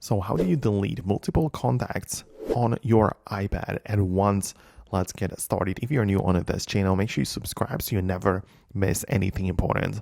So how do you delete multiple contacts on your iPad at once? Let's get started. If you're new on this channel, make sure you subscribe so you never miss anything important.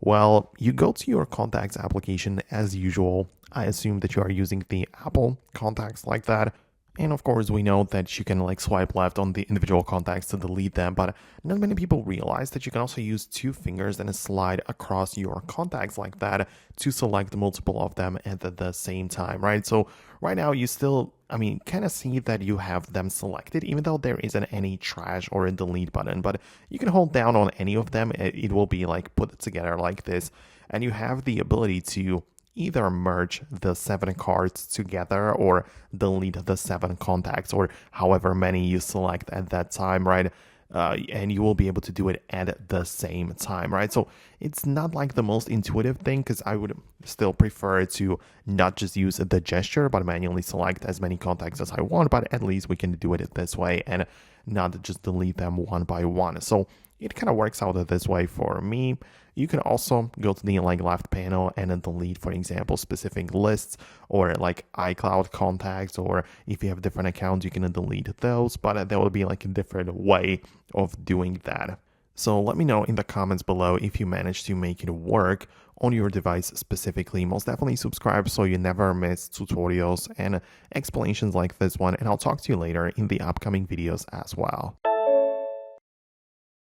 Well, you go to your contacts application as usual. I assume that you are using the Apple contacts like that. And of course, we know that you can swipe left on the individual contacts to delete them, but not many people realize that you can also use two fingers and slide across your contacts like that to select multiple of them at the same time, right? So right now you still, kind of see that you have them selected, even though there isn't any trash or a delete button, but you can hold down on any of them. It will be put together like this, and you have the ability to either merge the 7 cards together or delete the 7 contacts or however many you select at that time, right? And you will be able to do it at the same time, right? So it's not the most intuitive thing, because I would still prefer to not just use the gesture but manually select as many contacts as I want, but at least we can do it this way and not just delete them one by one. So it kind of works out this way for me. You can also go to the left panel and then delete, for example, specific lists or iCloud contacts, or if you have different accounts, you can delete those, but there will be a different way of doing that. So let me know in the comments below if you managed to make it work on your device specifically. Most definitely subscribe so you never miss tutorials and explanations like this one, and I'll talk to you later in the upcoming videos as well.